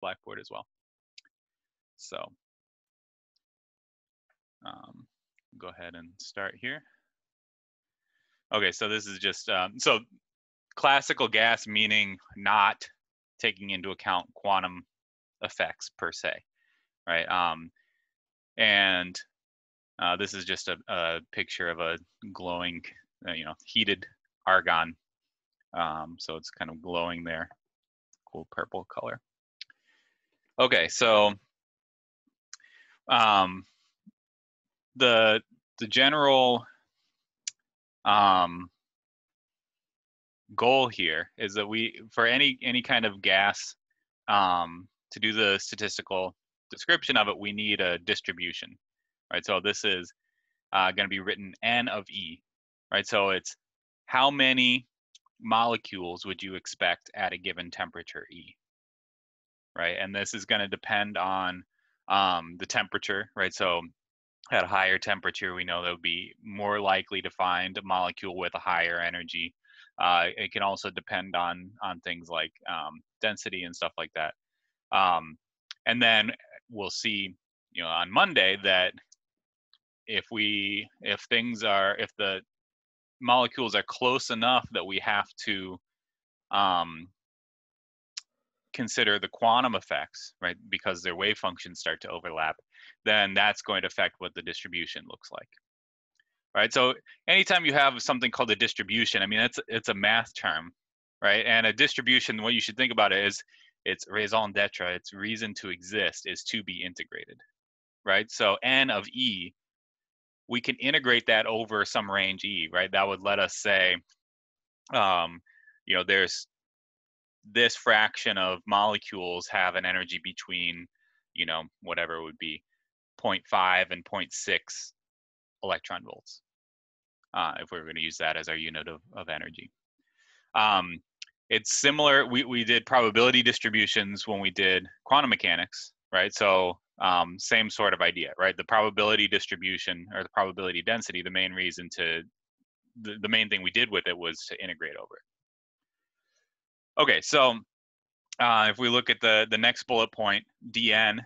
Blackboard as well. So go ahead and start here. Okay, so this is just, so classical gas meaning not taking into account quantum effects per se, right? This is just a picture of a glowing, heated argon. So it's kind of glowing there, cool purple color. Okay, so the general goal here is that for any kind of gas, to do the statistical description of it, we need a distribution, right? So this is going to be written N of E, right? So it's how many molecules would you expect at a given temperature E, right? And this is going to depend on the temperature, right? So at a higher temperature, we know that would be more likely to find a molecule with a higher energy. It can also depend on things like density and stuff like that. And then we'll see, on Monday that if the molecules are close enough that we have to consider the quantum effects, right? Because their wave functions start to overlap, then that's going to affect what the distribution looks like, right? So anytime you have something called a distribution, I mean, it's a math term, right? And a distribution, what you should think about it is its raison d'etre, its reason to exist is to be integrated, right? So N of E, we can integrate that over some range E, right? That would let us say, there's this fraction of molecules have an energy between, whatever it would be, 0.5 and 0.6 electron volts, if we were going to use that as our unit of energy. It's similar, we did probability distributions when we did quantum mechanics, right? So same sort of idea, right? The probability distribution or the probability density, the main reason the main thing we did with it was to integrate over it. Okay, so if we look at the next bullet point, dn,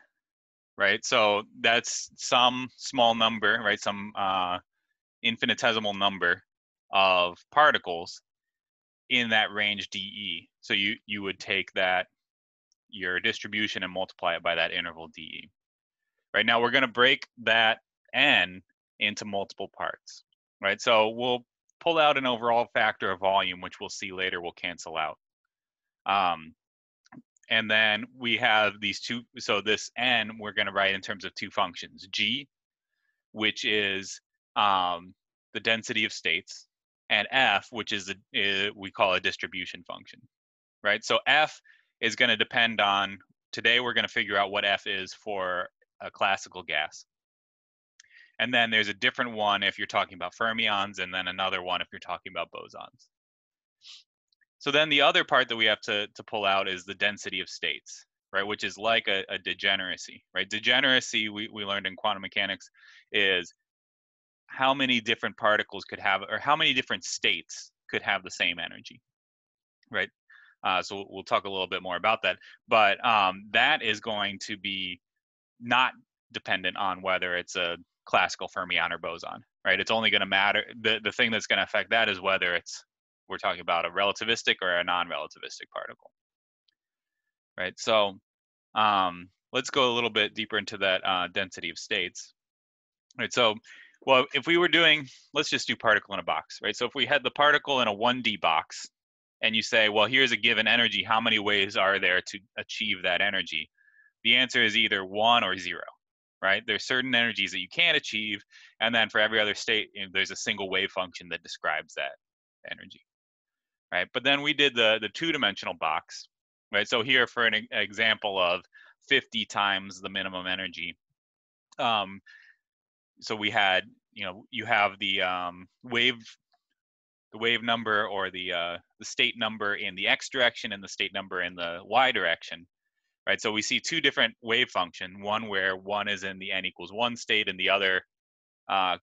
right? So that's some small number, right? Some infinitesimal number of particles in that range dE. So you would take your distribution and multiply it by that interval dE. Right now we're going to break that n into multiple parts, right? So we'll pull out an overall factor of volume, which we'll see later will cancel out. And then we have these two, so this n we're going to write in terms of two functions, g, which is the density of states, and f, which is we call a distribution function, right? So f is going to depend on, today we're going to figure out what f is for a classical gas. And then there's a different one if you're talking about fermions, and then another one if you're talking about bosons. So then the other part that we have to pull out is the density of states, right? Which is like a degeneracy, right? Degeneracy, we learned in quantum mechanics, is how many different particles could have, or how many different states could have the same energy, right? So we'll talk a little bit more about that. But that is going to be not dependent on whether it's a classical fermion or boson, right? It's only going to matter, the thing that's going to affect that is whether we're talking about a relativistic or a non-relativistic particle, right? So let's go a little bit deeper into that density of states, right? So, well, if we were doing, let's just do particle in a box, right? So if we had the particle in a 1D box, and you say, well, here's a given energy, how many ways are there to achieve that energy? The answer is either 1 or 0, right? There's certain energies that you can't achieve, and then for every other state, there's a single wave function that describes that energy, right? But then we did the two-dimensional box, right? So here for an example of 50 times the minimum energy, so we had, you have the wave number, or the state number in the x direction and the state number in the y direction, right? So we see two different wave function, one where one is in the n equals 1 state and the other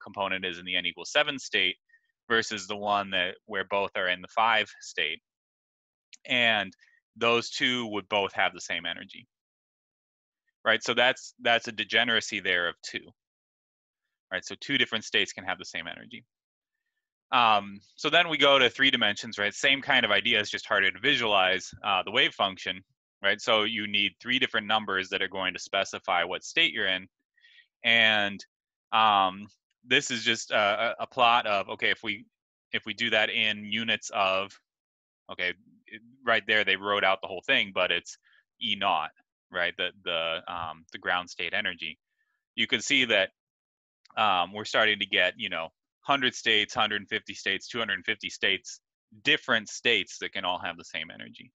component is in the n equals 7 state, versus the one where both are in the 5 state. And those two would both have the same energy, right? So that's a degeneracy there of 2, right? So 2 different states can have the same energy. So then we go to 3 dimensions, right? Same kind of idea, it's just harder to visualize the wave function, right? So you need 3 different numbers that are going to specify what state you're in. And this is just a plot of, okay, if we do that in units of, okay, right there they wrote out the whole thing, but it's E naught, right? The ground state energy. You can see that we're starting to get, 100 states, 150 states, 250 states, different states that can all have the same energy,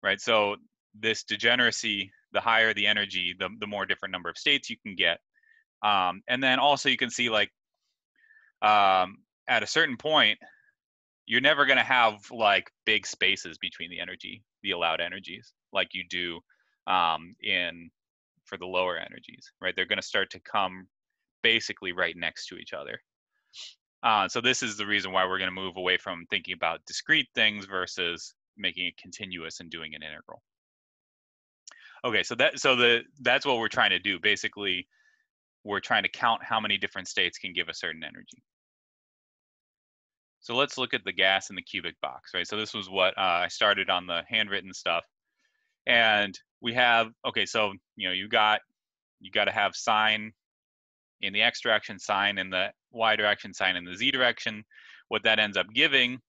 right? So this degeneracy, the higher the energy, the more different number of states you can get. And then also you can see, like, at a certain point, you're never going to have like big spaces between the allowed energies, like you do for the lower energies, right? They're going to start to come basically right next to each other. So this is the reason why we're going to move away from thinking about discrete things versus making it continuous and doing an integral. Okay, so that's what we're trying to do. Basically, we're trying to count how many different states can give a certain energy. So let's look at the gas in the cubic box, right? So this was what I started on the handwritten stuff. And we have, okay, so you got to have sign in the x direction, sign in the y direction, sign in the z direction. What that ends up giving,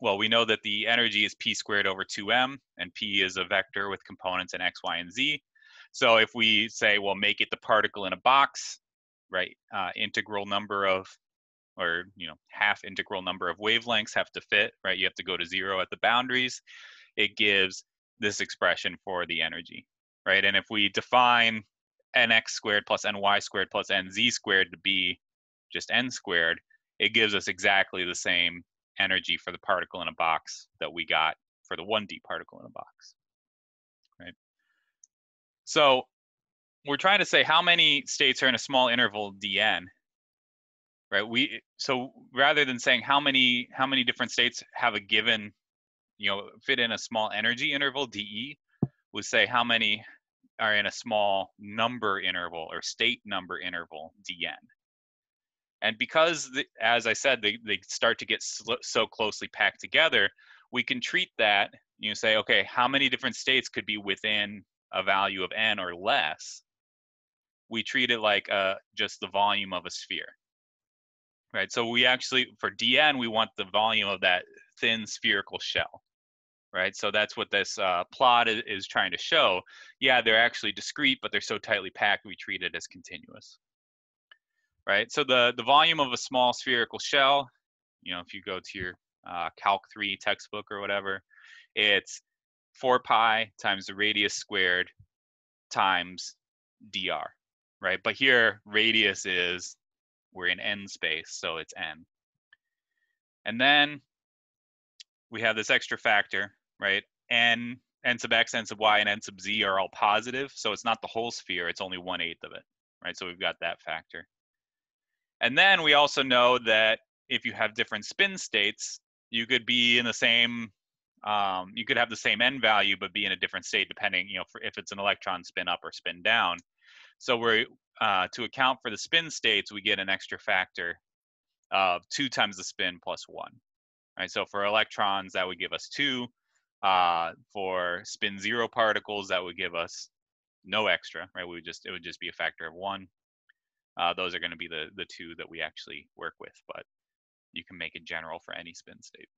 well, we know that the energy is p squared over 2m, and p is a vector with components in x, y, and z. So if we say, well, make it the particle in a box, right? Integral number of, or half integral number of wavelengths have to fit, right? You have to go to 0 at the boundaries. It gives this expression for the energy, right? And if we define nx squared plus ny squared plus nz squared to be just n squared, it gives us exactly the same energy for the particle in a box that we got for the 1D particle in a box, right? So we're trying to say how many states are in a small interval dn, right? So rather than saying how many different states have a given, fit in a small energy interval de, we say how many are in a small number interval or state number interval dn. And because, as I said, they start to get so closely packed together, we can treat that, say, okay, how many different states could be within a value of n or less? We treat it like just the volume of a sphere, right? So we actually, for dn, we want the volume of that thin spherical shell, right? So that's what this plot is trying to show. Yeah, they're actually discrete, but they're so tightly packed, we treat it as continuous, right? So the volume of a small spherical shell, if you go to your Calc 3 textbook or whatever, it's 4 pi times the radius squared times dr, right? But here, radius is, we're in n space, so it's n. And then we have this extra factor, right? N sub x, n sub y, and n sub z are all positive, so it's not the whole sphere, it's only 1/8 of it, right? So we've got that factor. And then we also know that if you have different spin states, you could be in the same, you could have the same n value, but be in a different state depending, if it's an electron spin up or spin down. So we're, to account for the spin states, we get an extra factor of 2 times the spin plus 1. Right, so for electrons, that would give us 2. For spin 0 particles, that would give us no extra, right? It would just be a factor of 1. Those are going to be the 2 that we actually work with, but you can make it general for any spin state.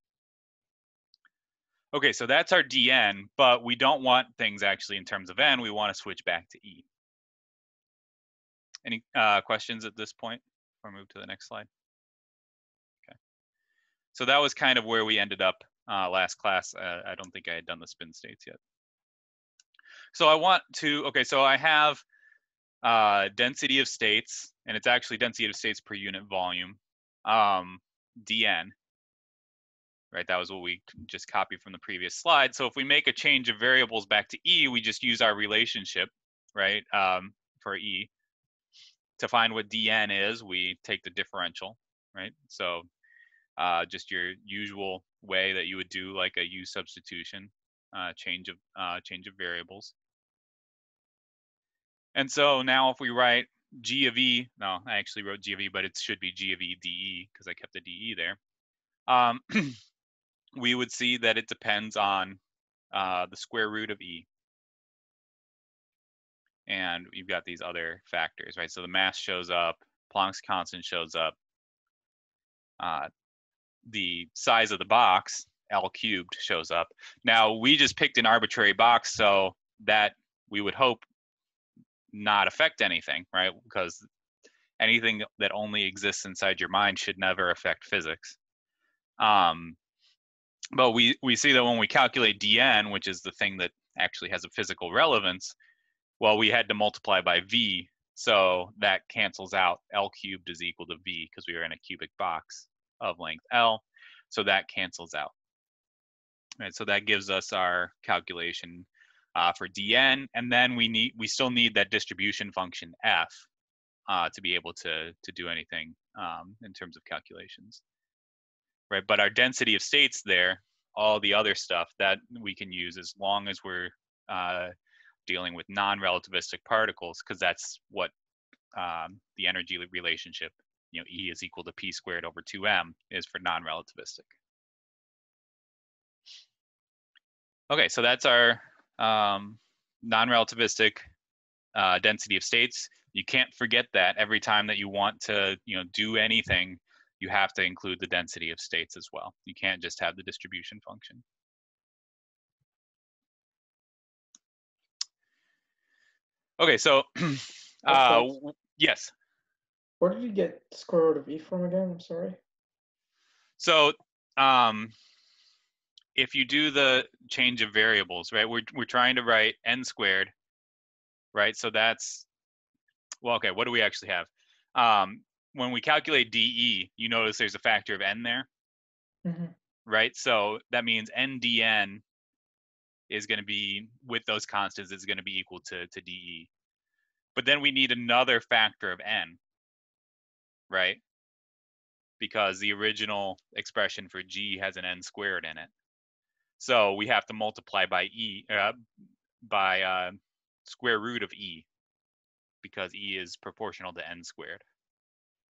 Okay, so that's our dn, but we don't want things actually in terms of n. We want to switch back to E. Any questions at this point before I move to the next slide? Okay. So that was kind of where we ended up last class. I don't think I had done the spin states yet. So I want to, okay, so I have density of states, and it's actually density of states per unit volume, dn, right? That was what we just copied from the previous slide. So if we make a change of variables back to E, we just use our relationship, right, for E. To find what dn is, we take the differential, right? So just your usual way that you would do like a U substitution, change of variables. And so now if we write G of E, no, I actually wrote G of E, but it should be G of E dE because I kept the dE there. We would see that it depends on the square root of E. And you've got these other factors, right? So the mass shows up, Planck's constant shows up, the size of the box, L cubed, shows up. Now, we just picked an arbitrary box, so that we would hope not affect anything, right? Because anything that only exists inside your mind should never affect physics. But we see that when we calculate dN, which is the thing that actually has a physical relevance, well, we had to multiply by V, so that cancels out. L cubed is equal to V because we are in a cubic box of length L, so that cancels out. Right, so that gives us our calculation for dN, and then we still need that distribution function F to be able to do anything in terms of calculations. Right, but our density of states there, all the other stuff that we can use as long as we're dealing with non-relativistic particles, because that's what the energy relationship, E is equal to P squared over 2m is for non-relativistic. Okay, so that's our non-relativistic density of states. You can't forget that every time that you want to do anything, you have to include the density of states as well. You can't just have the distribution function. Okay, so yes. Where did you get square root of E from again? I'm sorry. So if you do the change of variables, right, we're trying to write n squared, right? So that's, well, okay, what do we actually have? When we calculate dE, you notice there's a factor of n there, right? So that means n dN is going to be, with those constants, is going to be equal to dE. But then we need another factor of n, right? Because the original expression for G has an n squared in it. So we have to multiply by square root of E, because E is proportional to n squared.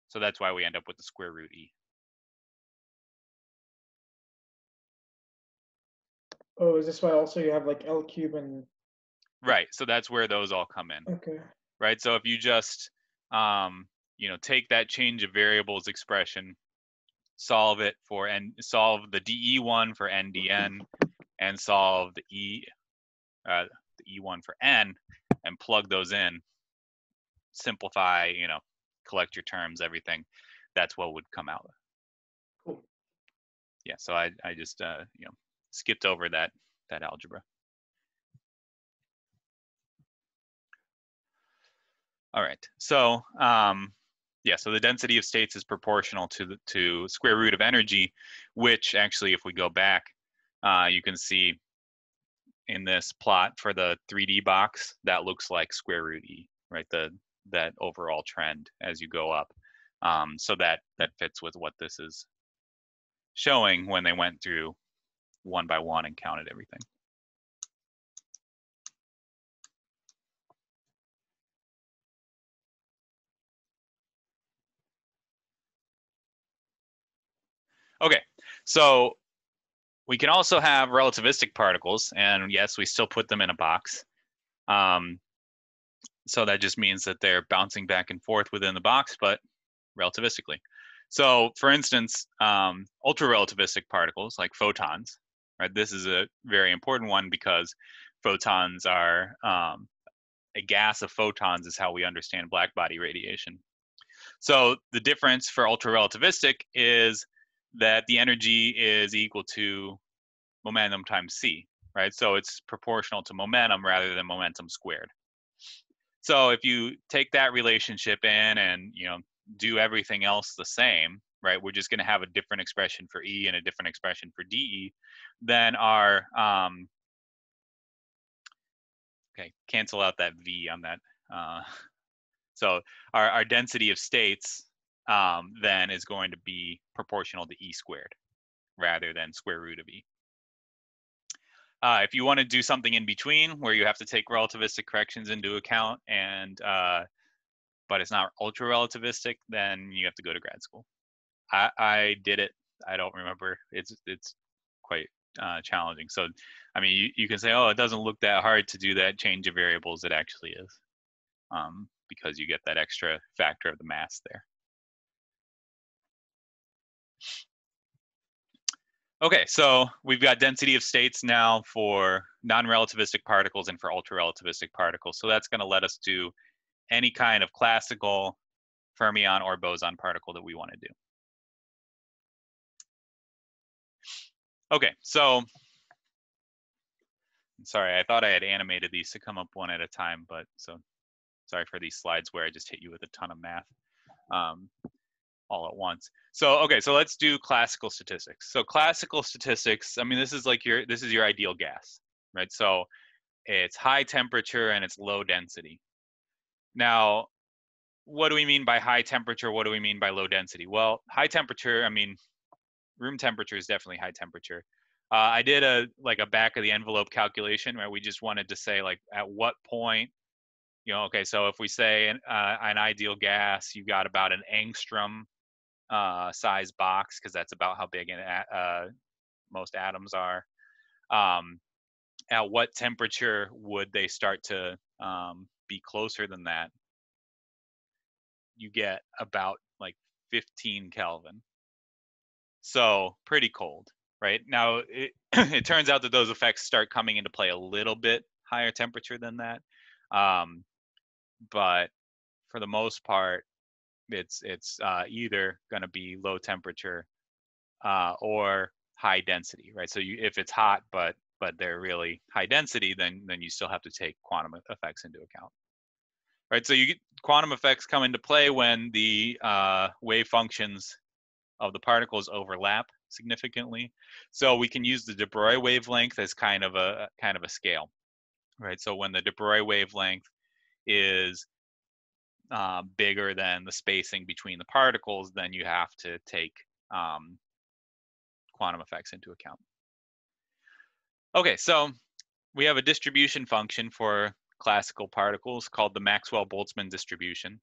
So that's why we end up with the square root E. Oh, is this why also you have like L cube and? Right, so that's where those all come in. Okay. Right, so if you just take that change of variables expression, solve it for solve the dE one for n dN, and solve the E1 for n, and plug those in, simplify, collect your terms, everything, that's what would come out. Cool. Yeah, so I just skipped over that algebra. All right, so so the density of states is proportional to square root of energy, which actually, if we go back, you can see in this plot for the 3D box, that looks like square root E, right? That overall trend as you go up. So that fits with what this is showing when they went through one by one and counted everything. Okay, so we can also have relativistic particles, and yes, we still put them in a box. So that just means that they're bouncing back and forth within the box, but relativistically. So for instance, ultra-relativistic particles like photons, right? This is a very important one because photons are, a gas of photons is how we understand black body radiation. So the difference for ultra-relativistic is that the energy is equal to momentum times c, right? So it's proportional to momentum rather than momentum squared. So if you take that relationship in and do everything else the same, right? We're just going to have a different expression for E and a different expression for dE. Then our okay, cancel out that V on that. So our density of states then is going to be proportional to E squared rather than square root of E. If you want to do something in between where you have to take relativistic corrections into account and but it's not ultra relativistic, then you have to go to grad school. I did it. I don't remember. It's quite challenging. So, I mean, you can say, oh, it doesn't look that hard to do that change of variables. It actually is, because you get that extra factor of the mass there. Okay, so we've got density of states now for non-relativistic particles and for ultra-relativistic particles. So that's going to let us do any kind of classical fermion or boson particle that we want to do. Okay, so sorry, I thought I had animated these to come up one at a time, but so sorry for these slides where I just hit you with a ton of math all at once. So okay, so let's do classical statistics. So classical statistics, I mean, this is your ideal gas, right? So it's high temperature and it's low density. Now, what do we mean by high temperature? What do we mean by low density? Well, high temperature, I mean, room temperature is definitely high temperature. I did a back of the envelope calculation where we just wanted to say like at what point, okay, so if we say an ideal gas, you got about an angstrom size box, because that's about how big most atoms are. At what temperature would they start to be closer than that? You get about like 15 Kelvin. So pretty cold, right? Now, it turns out that those effects start coming into play a little bit higher temperature than that. But for the most part, it's either going to be low temperature or high density, right? So if it's hot, but they're really high density, then you still have to take quantum effects into account, right? So you get quantum effects come into play when the wave functions of the particles overlap significantly. So we can use the de Broglie wavelength as kind of a scale, right? So when the de Broglie wavelength is bigger than the spacing between the particles, then you have to take quantum effects into account. Okay, so we have a distribution function for classical particles called the Maxwell-Boltzmann distribution,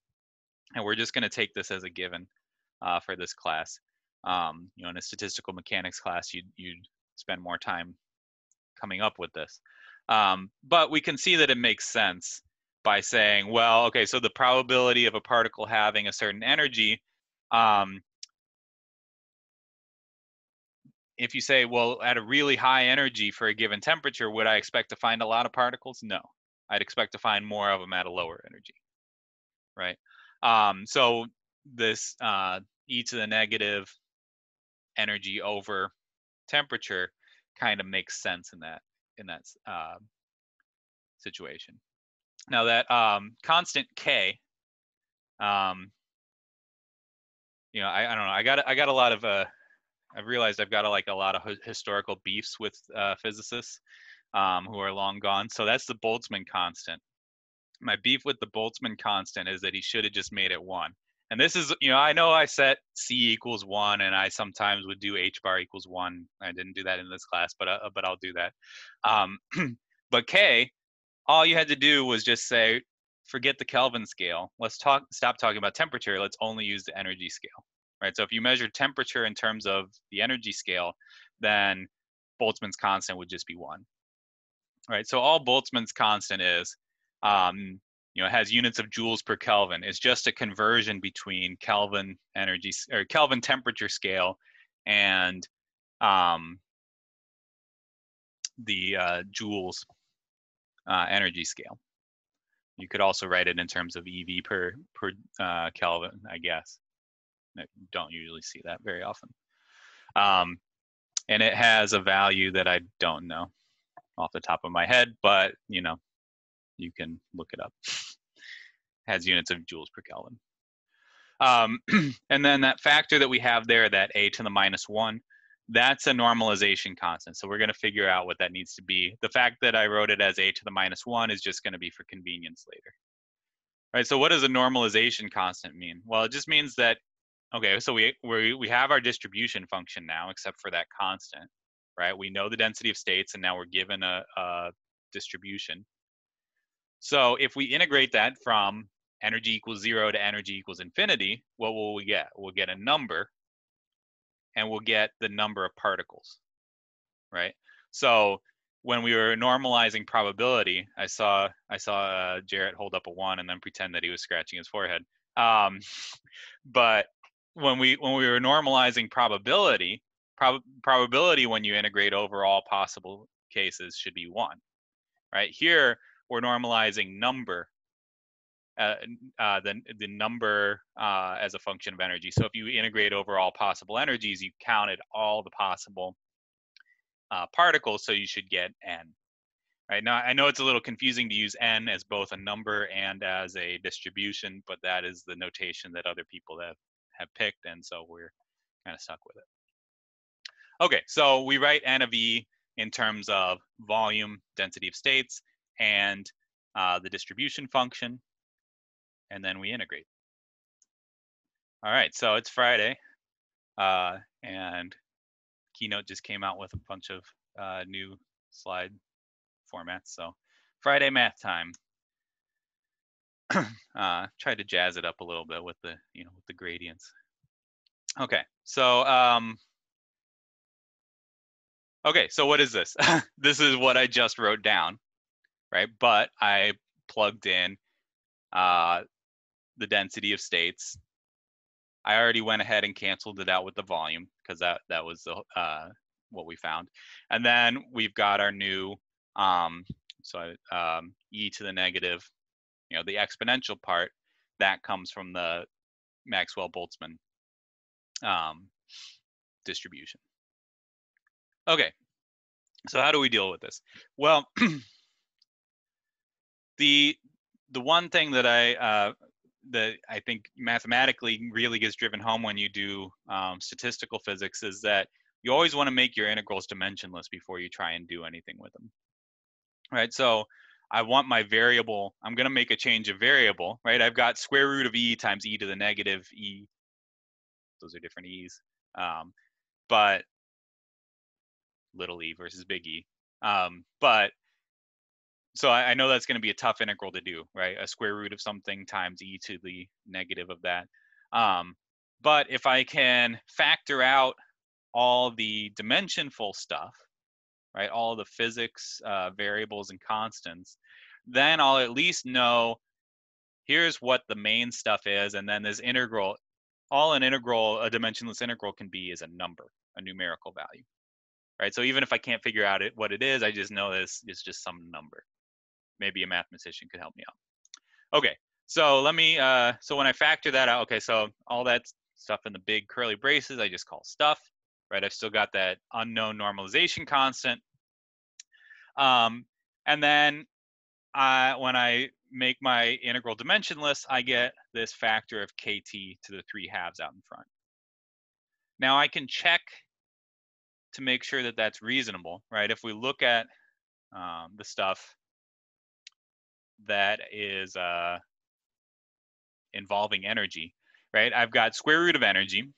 and we're just going to take this as a given for this class. In a statistical mechanics class, you'd spend more time coming up with this. But we can see that it makes sense by saying, well, okay, so the probability of a particle having a certain energy, if you say, well, at a really high energy for a given temperature, would I expect to find a lot of particles? No, I'd expect to find more of them at a lower energy, right? So this e to the negative energy over temperature kind of makes sense in that situation. Now that constant K, I don't know. I got a lot of I've realized I've got a lot of historical beefs with physicists who are long gone. So that's the Boltzmann constant. My beef with the Boltzmann constant is that he should have just made it 1. And this is, I know I set C equals 1, and I sometimes would do H bar equals 1. I didn't do that in this class, but I'll do that. But K, all you had to do was just say, forget the Kelvin scale. Let's stop talking about temperature. Let's only use the energy scale, right? So if you measure temperature in terms of the energy scale, then Boltzmann's constant would just be 1, right? So all Boltzmann's constant is, it has units of joules per Kelvin. It's just a conversion between Kelvin energy or Kelvin temperature scale and the joules energy scale. You could also write it in terms of EV per Kelvin, I guess. I don't usually see that very often. And it has a value that I don't know off the top of my head, but you can look it up. Has units of joules per Kelvin. And then that factor that we have there, that a to the minus 1, that's a normalization constant. So we're going to figure out what that needs to be. The fact that I wrote it as a to the minus 1 is just going to be for convenience later. Right, so what does a normalization constant mean? Well, it just means that, okay, so we have our distribution function now, except for that constant. right? We know the density of states, and now we're given a distribution. So if we integrate that from energy equals 0 to energy equals infinity, what will we get? We'll get a number, and we'll get the number of particles, right? So when we were normalizing probability, I saw Jarrett hold up a 1 and then pretend that he was scratching his forehead. But when we were normalizing probability, probability when you integrate over all possible cases should be 1, right? Here we're normalizing number, the number as a function of energy. So if you integrate over all possible energies, you counted all the possible particles, so you should get n. Right now, I know it's a little confusing to use n as both a number and as a distribution, but that is the notation that other people have picked, and so we're kind of stuck with it. Okay, so we write n of e in terms of volume, density of states, and the distribution function, and then we integrate. All right, so it's Friday, and Keynote just came out with a bunch of new slide formats. So Friday math time. Tried to jazz it up a little bit with the with the gradients. Okay, so so what is this? This is what I just wrote down, right? But I plugged in the density of states. I already went ahead and canceled it out with the volume because that was what we found. And then we've got our new e to the negative, the exponential part that comes from the Maxwell-Boltzmann distribution. Okay, so how do we deal with this? Well, the one thing that I think mathematically really gets driven home when you do statistical physics is that you always want to make your integrals dimensionless before you try and do anything with them. Right, so I want my variable, I'm going to make a change of variable, right? I've got square root of e times e to the negative e. Those are different e's, but little e versus big E. But so I know that's going to be a tough integral to do, right? A square root of something times e to the negative of that. But if I can factor out all the dimensionful stuff, right, all the physics variables and constants, then I'll at least know here's what the main stuff is, and then this integral, all an integral, a dimensionless integral can be is a number, a numerical value, right? So even if I can't figure out what it is, I just know this is just some number. Maybe a mathematician could help me out. Okay, so let me, so when I factor that out, okay, so all that stuff in the big curly braces, I just call stuff, right? I've still got that unknown normalization constant. And then when I make my integral dimensionless, I get this factor of kt to the 3/2 out in front. Now I can check to make sure that that's reasonable, right? If we look at the stuff that is involving energy, right? I've got square root of energy.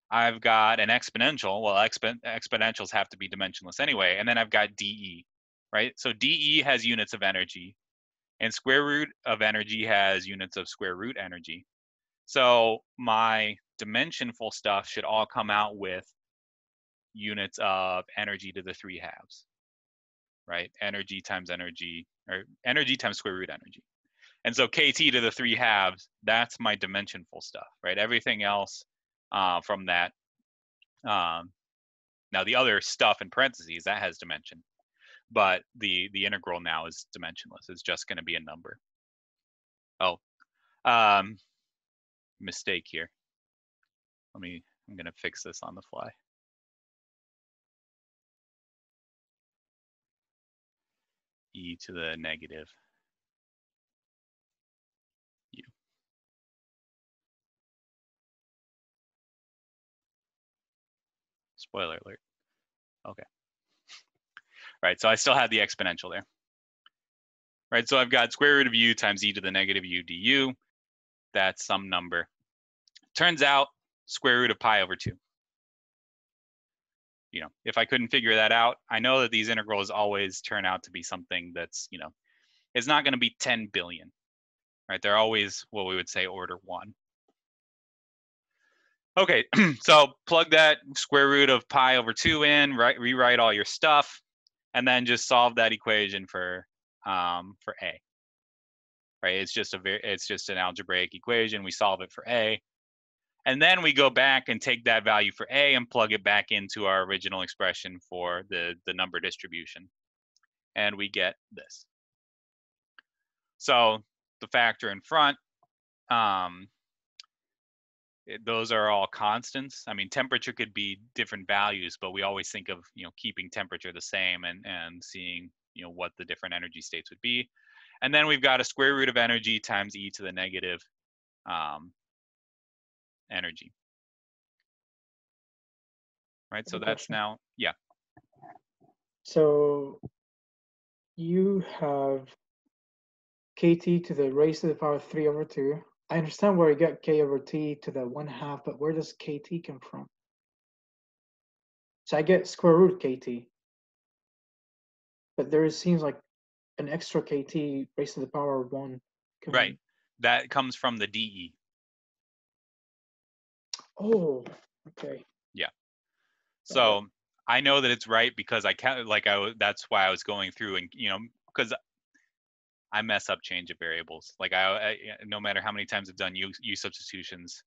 I've got an exponential. Well, exponentials have to be dimensionless anyway. And then I've got dE, right? So dE has units of energy, and square root of energy has units of square root energy. So my dimensionful stuff should all come out with units of energy to the 3/2, right? Energy times energy, or energy times square root energy. And so kt to the 3/2, that's my dimensionful stuff, right? Everything else from that. Now the other stuff in parentheses, that has dimension, but the integral now is dimensionless. It's just going to be a number. Oh, mistake here. I'm going to fix this on the fly. E to the negative u. Spoiler alert. Okay. Right, so I still have the exponential there. Right, so I've got square root of u times e to the negative u du. That's some number. Turns out square root of pi over 2. if I couldn't figure that out, I know that these integrals always turn out to be something that's, it's not going to be 10 billion, right? They're always what we would say order 1. Okay, so plug that square root of pi over 2 in, rewrite all your stuff, and then just solve that equation for A. Right? It's just an algebraic equation. We solve it for A, and then we go back and take that value for A and plug it back into our original expression for the number distribution, and we get this. So the factor in front, those are all constants. I mean, temperature could be different values, but we always think of keeping temperature the same and seeing what the different energy states would be. And then we've got a square root of energy times e to the negative energy. Right, so that's now, yeah. So you have kt to the raised to the power 3 over 2. I understand where you get k over t to the 1/2, but where does kt come from? So I get square root kt, but there seems like an extra kt raised to the power 1. Right, that comes from the dE. Oh, okay. Yeah. So I know that it's right because that's why I was going through and because I mess up change of variables. Like I no matter how many times I've done u substitutions,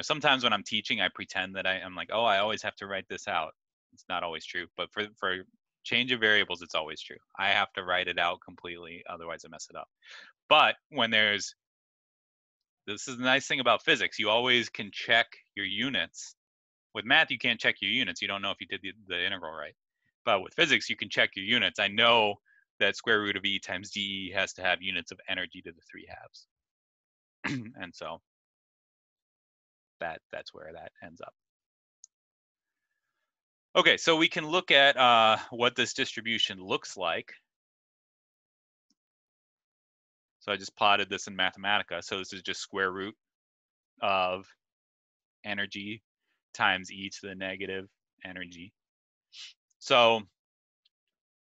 sometimes when I'm teaching, I pretend that I'm like, oh, I always have to write this out. It's not always true, but for change of variables, it's always true. I have to write it out completely, otherwise I mess it up. But when this is the nice thing about physics, you always can check your units. With math, you can't check your units. You don't know if you did the integral right. But with physics, you can check your units. I know that square root of E times dE has to have units of energy to the 3/2. And so that's where that ends up. Okay, so we can look at what this distribution looks like. So I just plotted this in Mathematica. So this is just square root of energy times e to the negative energy. So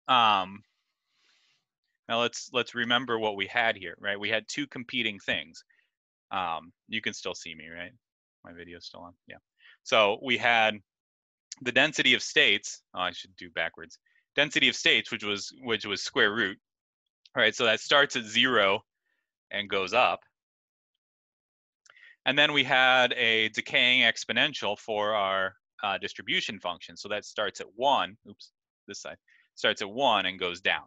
now let's remember what we had here, right? We had two competing things. You can still see me, right? My video's still on, yeah. So we had the density of states. Oh, I should do backwards. Density of states, which was square root. All right, so that starts at 0 and goes up. And then we had a decaying exponential for our distribution function. So that starts at 1. Oops, this side starts at 1 and goes down.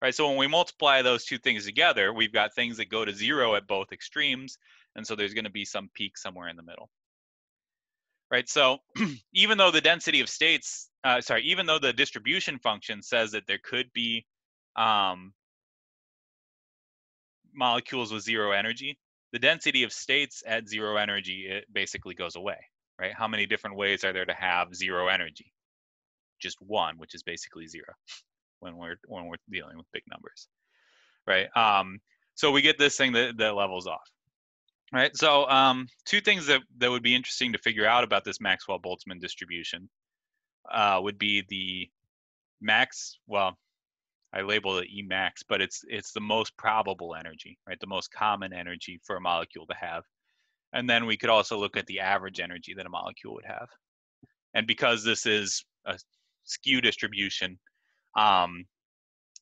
Right, so when we multiply those two things together, we've got things that go to 0 at both extremes, and so there's going to be some peak somewhere in the middle. Right, so even though the density of states, even though the distribution function says that there could be molecules with 0 energy, the density of states at 0 energy, it basically goes away. Right, how many different ways are there to have 0 energy? Just one, which is basically 0. When we're dealing with big numbers, right? So we get this thing that levels off, right? So two things that would be interesting to figure out about this Maxwell-Boltzmann distribution would be the max. Well, I label it Emax, but it's the most probable energy, right? The most common energy for a molecule to have, and then we could also look at the average energy that a molecule would have. And because this is a skew distribution,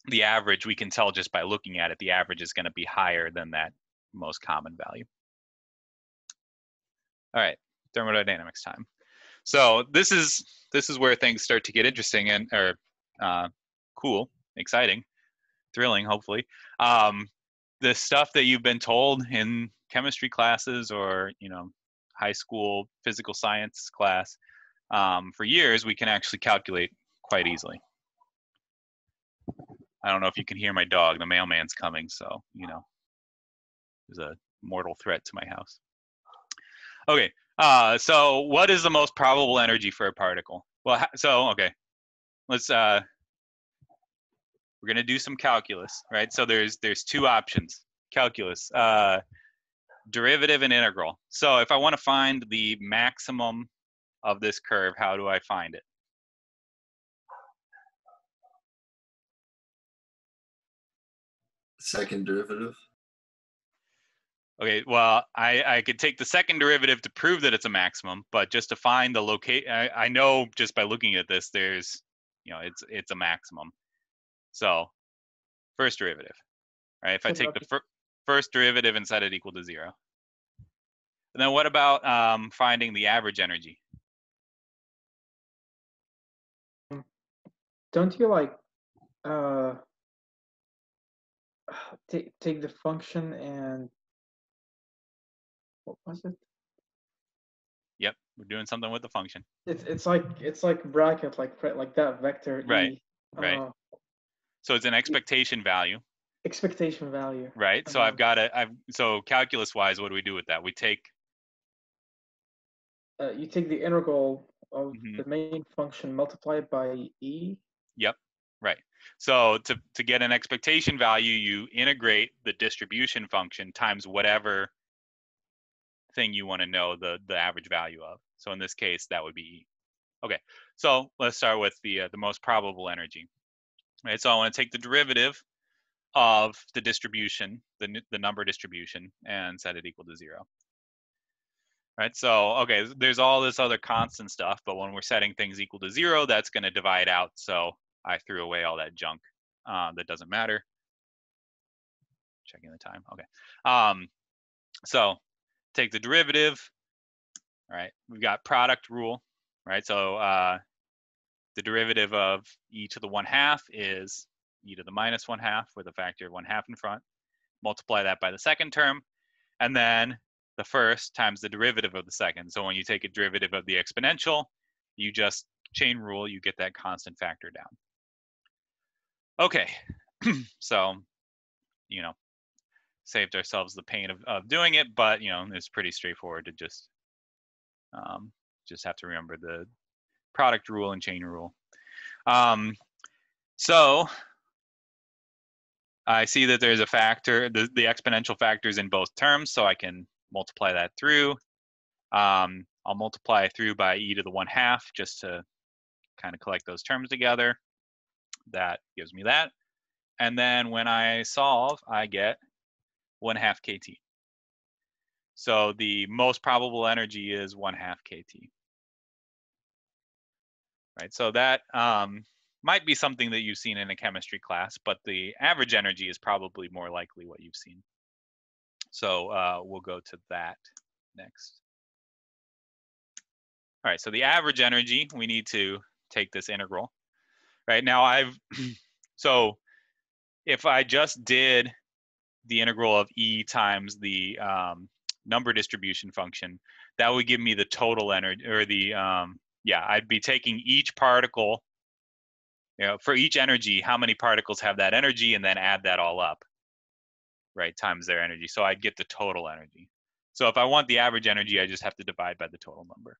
the average, we can tell just by looking at it, the average is going to be higher than that most common value. All right, thermodynamics time. So this is where things start to get interesting and cool, exciting, thrilling, hopefully. The stuff that you've been told in chemistry classes or high school physical science class for years, we can actually calculate quite easily. I don't know if you can hear my dog. The mailman's coming, so there's a mortal threat to my house. Okay, so what is the most probable energy for a particle? Well, okay, let's we're gonna do some calculus, right? So there's two options: calculus, derivative, and integral. So if I want to find the maximum of this curve, how do I find it? Second derivative. Okay, well, I could take the second derivative to prove that it's a maximum, but just to find the locate, I know just by looking at this, there's, it's a maximum. So first derivative, right? If I take the first derivative and set it equal to 0. And then what about finding the average energy? Don't you like take the function and what was it? Yep, we're doing something with the function. It's like bracket like that vector Right. E. Right. So it's an expectation value. Expectation value. Right. So so calculus wise, what do we do with that? We take. You take the integral of the main function multiplied by E. Yep. Right. So to get an expectation value, you integrate the distribution function times whatever thing you want to know the average value of. So in this case, that would be E. Okay. So let's start with the most probable energy. Right. So I want to take the derivative of the distribution, the number distribution, and set it equal to 0. Right, so, okay, there's all this other constant stuff, but when we're setting things equal to 0, that's going to divide out, so I threw away all that junk that doesn't matter. Checking the time, okay. So take the derivative, all right, we've got product rule, right, so the derivative of e to the 1/2 is e to the minus 1/2 with a factor of 1/2 in front. Multiply that by the second term, and then the first times the derivative of the second. So when you take a derivative of the exponential, you just chain rule, you get that constant factor down. Okay, so, saved ourselves the pain of doing it, but, it's pretty straightforward to just have to remember the product rule and chain rule. So I see that there's a factor, the exponential factors in both terms, so I can multiply that through. I'll multiply through by e to the 1/2 just to kind of collect those terms together. That gives me that. And then when I solve, I get 1/2 kT. So the most probable energy is 1/2 kT. Right, so that might be something that you've seen in a chemistry class, but the average energy is probably more likely what you've seen. So we'll go to that next. All right, so the average energy, we need to take this integral. Right, now so if I just did the integral of E times the number distribution function, that would give me the total energy, or the, I'd be taking each particle, for each energy, how many particles have that energy, and then add that all up, right, times their energy. So I'd get the total energy. So if I want the average energy, I just have to divide by the total number.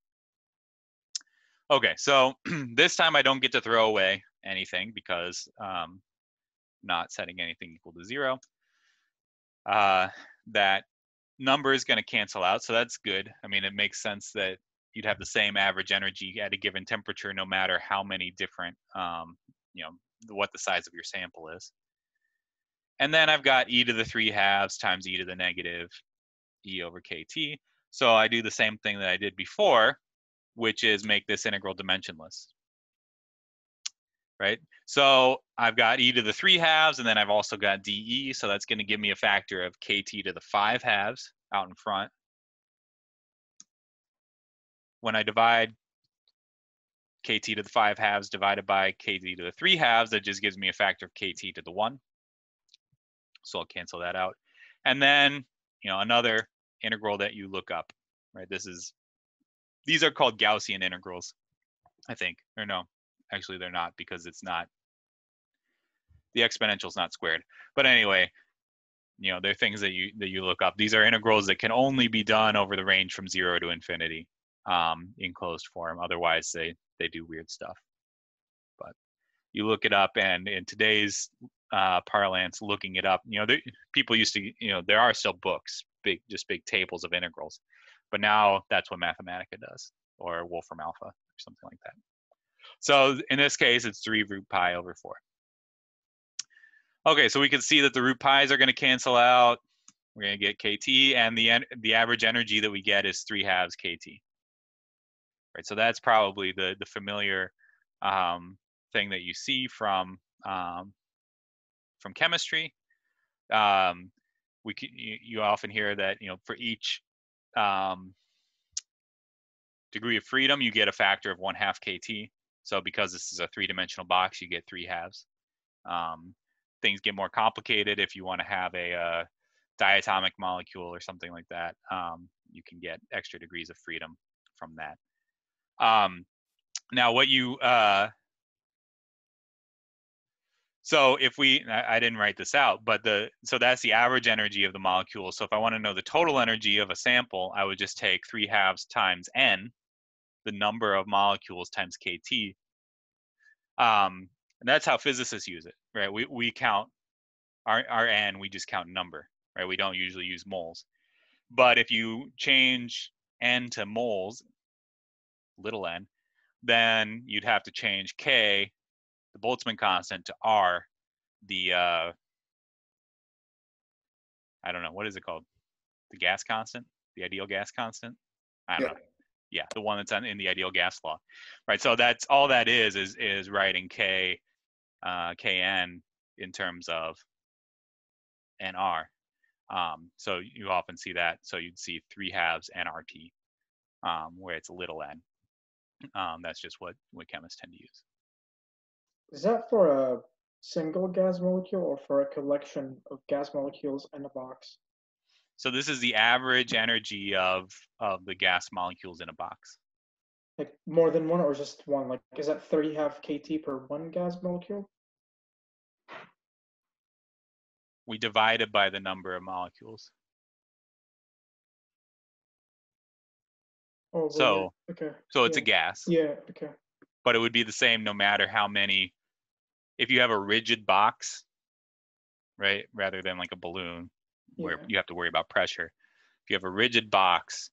Okay, so this time I don't get to throw away anything because not setting anything equal to 0. That number is going to cancel out, so that's good. I mean, it makes sense that you'd have the same average energy at a given temperature no matter how many different, what the size of your sample is. And then I've got e to the 3/2 times e to the negative e over kt. So I do the same thing that I did before, which is make this integral dimensionless. Right? So I've got e to the 3/2, and then I've also got dE, so that's going to give me a factor of kt to the 5/2 out in front. When I divide kt to the 5/2 divided by kt to the 3/2, that just gives me a factor of kt to the 1. So I'll cancel that out. And then, another integral that you look up, right? These are called Gaussian integrals, I think. Or no, actually they're not, because it's not, the exponential is not squared. But anyway, they're things that you look up. These are integrals that can only be done over the range from 0 to infinity in closed form. Otherwise, they do weird stuff. But you look it up, and in today's parlance, looking it up, people used to, there are still books, big tables of integrals. But now that's what Mathematica does. or Wolfram alpha, or something like that. So in this case, it's 3 root pi over 4. Okay, so we can see that the root pi's are going to cancel out. We're going to get KT, and the average energy that we get is 3/2 KT. Right, so that's probably the familiar thing that you see from chemistry. You often hear that, you know, for each degree of freedom, you get a factor of 1/2 KT. So because this is a 3-dimensional box, you get 3/2. Things get more complicated if you want to have a diatomic molecule or something like that. You can get extra degrees of freedom from that. Now, what you so if I didn't write this out, but so that's the average energy of the molecule. So if I want to know the total energy of a sample, I would just take 3/2 times n, the number of molecules, times KT. And that's how physicists use it, right? We count our n, we just count number, right? We don't usually use moles. But if you change n to moles, little n, then you'd have to change K, the Boltzmann constant, to R, the I don't know, what is it called? The gas constant? The ideal gas constant? I don't know. Yeah, the one that's in the ideal gas law, right? So that's all that is writing K, Kn in terms of NR. So you often see that. So you'd see 3/2 nRT, where it's little n. That's just what chemists tend to use. Is that for a single gas molecule or for a collection of gas molecules in a box? So this is the average energy of the gas molecules in a box. Like more than one or just one? Like, is that 3/2 KT per one gas molecule? We divide it by the number of molecules. Oh, so okay. So it's a gas. Yeah, okay. But it would be the same no matter how many. If you have a rigid box, right, rather than like a balloon where you have to worry about pressure. If you have a rigid box,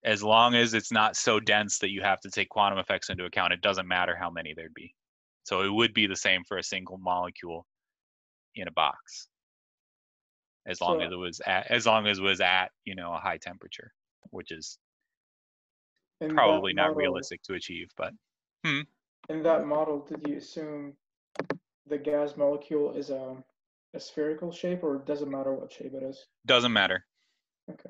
as long as it's not so dense that you have to take quantum effects into account, it doesn't matter how many there'd be. So it would be the same for a single molecule in a box, as long as it was at you know, a high temperature, which is probably not realistic to achieve. But in that model, did you assume the gas molecule is a spherical shape, or does it matter what shape it is? Doesn't matter. Okay.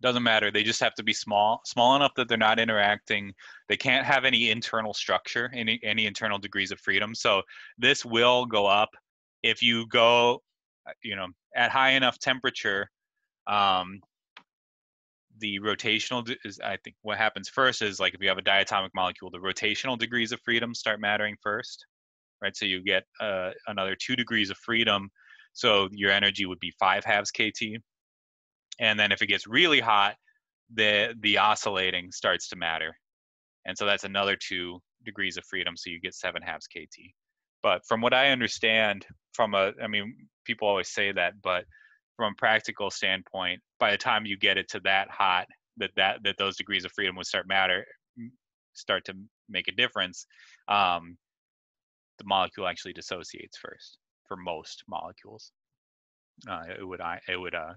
Doesn't matter. They just have to be small enough that they're not interacting. They can't have any internal structure, any internal degrees of freedom. So this will go up if you go, you know, at high enough temperature. The rotational is, I think, what happens first is, like, if you have a diatomic molecule, the rotational degrees of freedom start mattering first, right? So you get another 2 degrees of freedom. So your energy would be 5/2 KT. And then if it gets really hot, the oscillating starts to matter. And so that's another 2 degrees of freedom. So you get 7/2 KT. But from what I understand, I mean, people always say that, but from a practical standpoint, by the time you get it to that hot, that those degrees of freedom would start to make a difference. The molecule actually dissociates first for most molecules. It would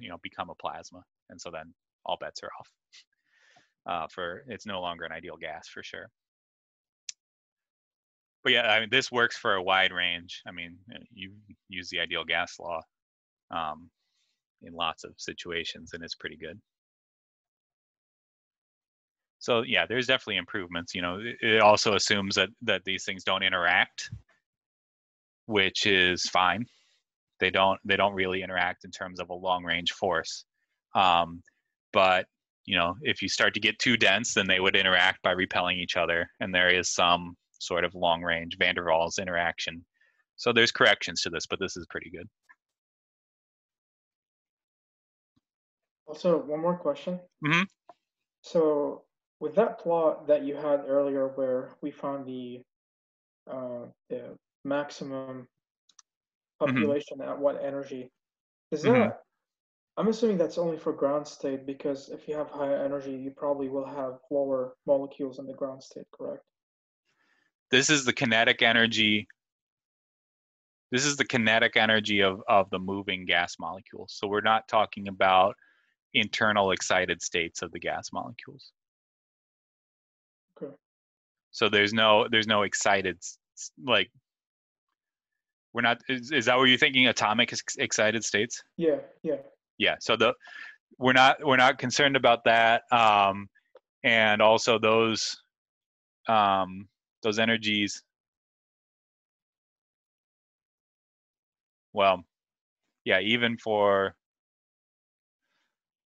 you know, become a plasma, and so then all bets are off. It's no longer an ideal gas for sure. But yeah, I mean, this works for a wide range. I mean, you use the ideal gas law in lots of situations, and it's pretty good. So yeah, there's definitely improvements. You know, it also assumes that these things don't interact, which is fine. They don't really interact in terms of a long range force. But you know, if you start to get too dense, then they would interact by repelling each other, and there is some sort of long range van der Waals interaction. So there's corrections to this, but this is pretty good. Also, one more question. Mm-hmm. So with that plot that you had earlier, where we found the maximum population at what energy, is that I'm assuming that's only for ground state because if you have higher energy, you probably will have lower molecules in the ground state, correct? This is the kinetic energy. This is the kinetic energy of the moving gas molecules. So we're not talking about internal excited states of the gas molecules. Okay. So there's no excited, like, we're not, is that what you're thinking, atomic excited states? Yeah, yeah. Yeah. So we're not concerned about that. And also those energies, well, yeah, even for,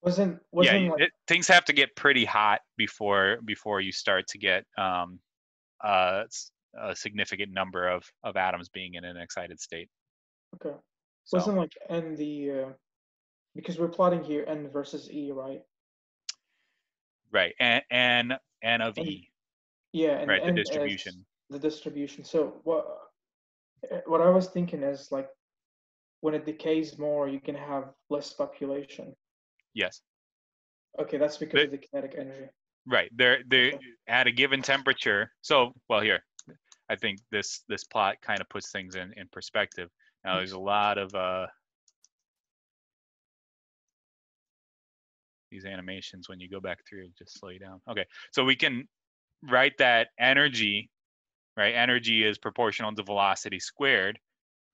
yeah, Wasn't like things have to get pretty hot before you start to get a significant number of atoms being in an excited state. okay. So Wasn't like N the because we're plotting here N versus E, right? right, and N of And E, yeah, and right, the N is distribution. the distribution. So what I was thinking is like when it decays more, you can have less population. Yes. Okay, that's because But, of the kinetic energy. right, they're Okay. at a given temperature. So, well, here, I think this plot kind of puts things in perspective. Now, there's a lot of these animations when you go back through. Just slow you down. Okay, so we can write that energy, right? Energy is proportional to velocity squared,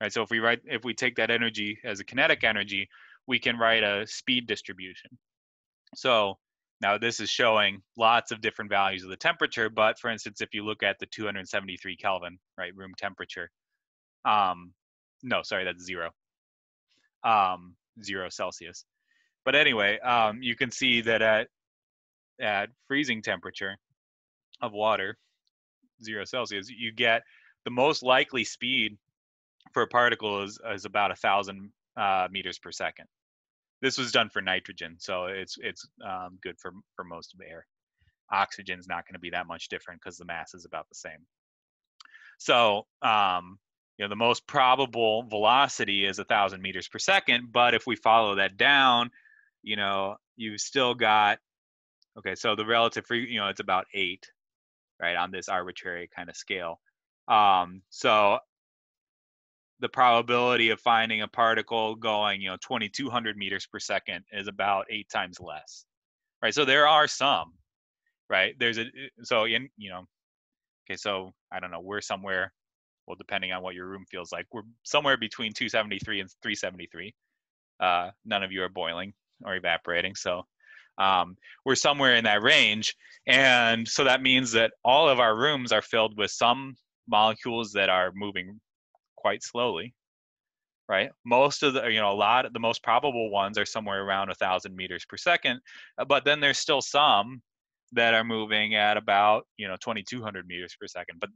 right? So if we take that energy as a kinetic energy, we can write a speed distribution. So now this is showing lots of different values of the temperature, but for instance, if you look at the 273 Kelvin, right, room temperature, no, sorry, that's 0 Celsius. But anyway, you can see that at freezing temperature of water, 0 Celsius, you get the most likely speed for a particle is about 1,000 meters per second. This was done for nitrogen, so it's good for most of the air. Oxygen's not going to be that much different because the mass is about the same. So the most probable velocity is 1,000 meters per second, but if we follow that down, you've still got, okay, so the relative it's about 8, right, on this arbitrary kind of scale. So the probability of finding a particle going 2,200 meters per second is about 8 times less, right? So there are some, right? Okay, so I don't know, we're somewhere, well, depending on what your room feels like, we're somewhere between 273 and 373. None of you are boiling or evaporating, so we're somewhere in that range. And so that means that all of our rooms are filled with some molecules that are moving quite slowly, right? Most of the most probable ones are somewhere around 1,000 meters per second, but then there's still some that are moving at about 2,200 meters per second. But